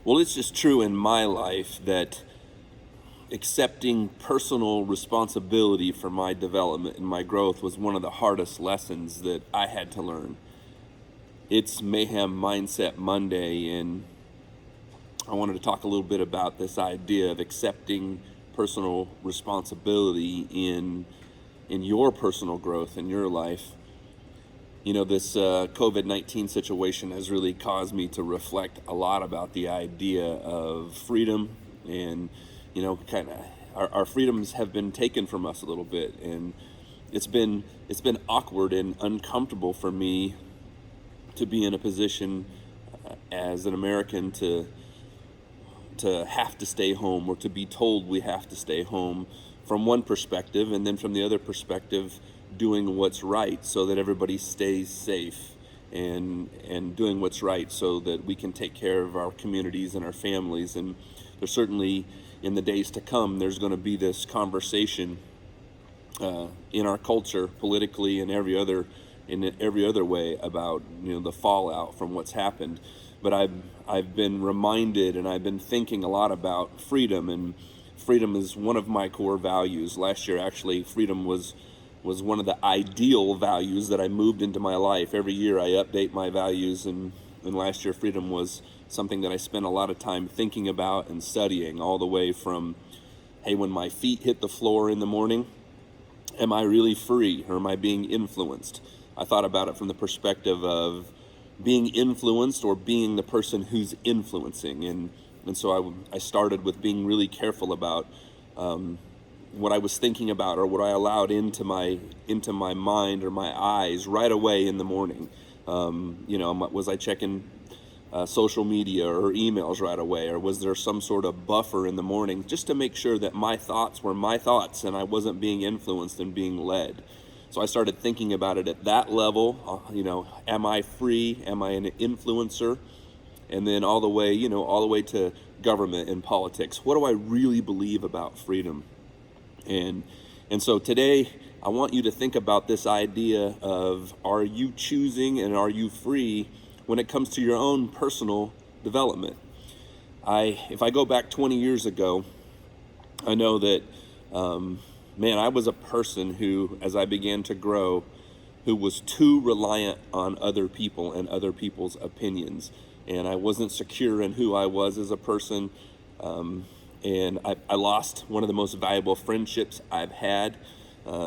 Well, it's just true in my life that accepting personal responsibility for my development and my growth was one of the hardest lessons that I had to learn. It's Mayhem Mindset Monday, and I wanted to talk a little bit about this idea of accepting personal responsibility in your personal growth in your life. You know, this COVID-19 situation has really caused me to reflect a lot about the idea of freedom, and kind of our freedoms have been taken from us a little bit, and it's been awkward and uncomfortable for me to be in a position as an American to have to stay home, or to be told we have to stay home from one perspective, and then from the other perspective doing what's right so that everybody stays safe, and doing what's right so that we can take care of our communities and our families. And there's certainly, in the days to come, there's going to be this conversation in our culture, politically and every other way, about the fallout from what's happened. But I've been reminded, and I've been thinking a lot about freedom, and freedom is one of my core values. Last year, actually, freedom was one of the ideal values that I moved into my life. Every year I update my values, and last year freedom was something that I spent a lot of time thinking about and studying, all the way from, hey, when my feet hit the floor in the morning, am I really free, or am I being influenced? I thought about it from the perspective of being influenced or being the person who's influencing. And so I started with being really careful about what I was thinking about, or what I allowed into my mind or my eyes right away in the morning. Was I checking social media or emails right away, or was there some sort of buffer in the morning, just to make sure that my thoughts were my thoughts and I wasn't being influenced and being led? So I started thinking about it at that level. Am I free? Am I an influencer? And then all the way to government and politics. What do I really believe about freedom? And so today I want you to think about this idea of, are you choosing and are you free when it comes to your own personal development? If I go back 20 years ago, I know that, I was a person who, as I began to grow, who was too reliant on other people and other people's opinions. And I wasn't secure in who I was as a person. And I lost one of the most valuable friendships I've had.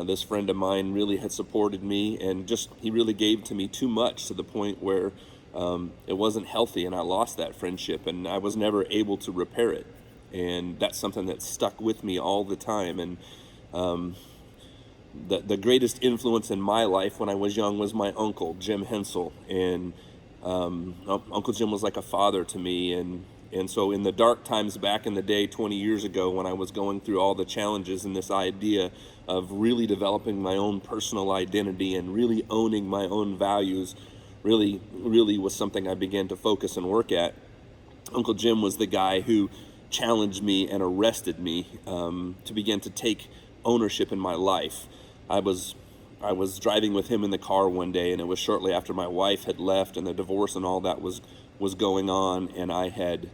This friend of mine really had supported me, and he really gave to me too much, to the point where it wasn't healthy, and I lost that friendship, and I was never able to repair it. And that's something that stuck with me all the time. And the greatest influence in my life when I was young was my uncle, Jim Hensel. And Uncle Jim was like a father to me. And so in the dark times back in the day, 20 years ago, when I was going through all the challenges and this idea of really developing my own personal identity and really owning my own values, really was something I began to focus and work at. Uncle Jim was the guy who challenged me and arrested me to begin to take ownership in my life. I was driving with him in the car one day, and it was shortly after my wife had left and the divorce and all that was going on, and I had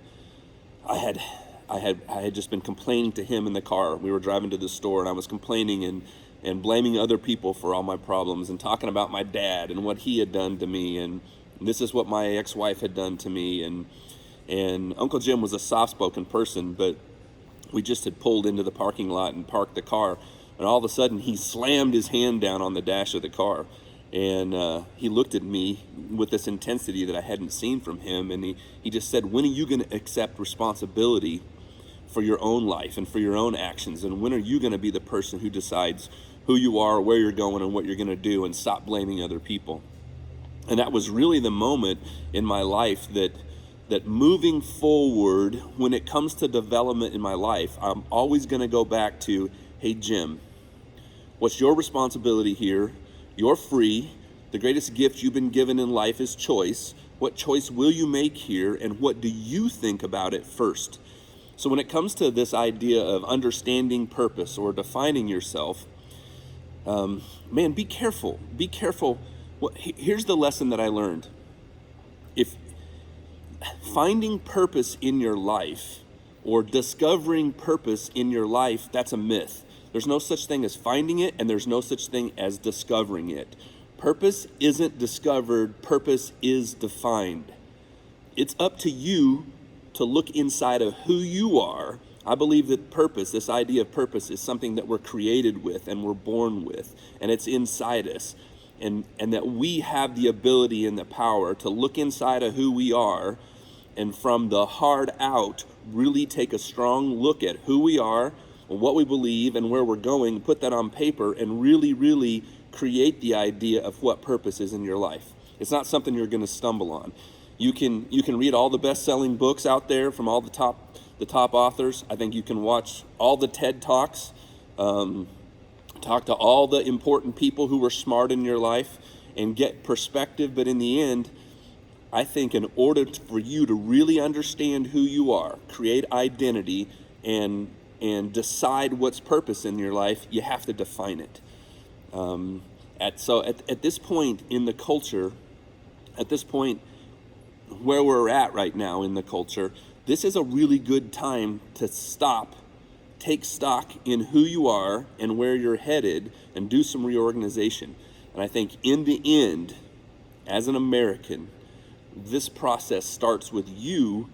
just been complaining to him in the car. We were driving to the store, and I was complaining and blaming other people for all my problems, and talking about my dad and what he had done to me, and this is what my ex-wife had done to me. And Uncle Jim was a soft-spoken person, but we just had pulled into the parking lot and parked the car, and all of a sudden he slammed his hand down on the dash of the car. And he looked at me with this intensity that I hadn't seen from him. And he just said, when are you going to accept responsibility for your own life and for your own actions? And when are you going to be the person who decides who you are, where you're going, and what you're going to do, and stop blaming other people? And that was really the moment in my life that moving forward, when it comes to development in my life, I'm always going to go back to, hey, Jim, what's your responsibility here? You're free. The greatest gift you've been given in life is choice. What choice will you make here, and what do you think about it first? So when it comes to this idea of understanding purpose or defining yourself, be careful. Be careful. Here's the lesson that I learned. finding purpose in your life or discovering purpose in your life, that's a myth. There's no such thing as finding it, and there's no such thing as discovering it. Purpose isn't discovered, purpose is defined. It's up to you to look inside of who you are. I believe that purpose, this idea of purpose, is something that we're created with and we're born with, and it's inside us. And that we have the ability and the power to look inside of who we are, and from the heart out, really take a strong look at who we are, what we believe, and where we're going, put that on paper, and really, really create the idea of what purpose is in your life. It's not something you're going to stumble on. You can read all the best-selling books out there from all the top authors. I think you can watch all the TED Talks, talk to all the important people who were smart in your life, and get perspective. But in the end, I think in order for you to really understand who you are, create identity, and decide what's purpose in your life, you have to define it. At this point in the culture, at this point where we're at right now in the culture, this is a really good time to stop, take stock in who you are and where you're headed, and do some reorganization. And I think in the end, as an American, this process starts with you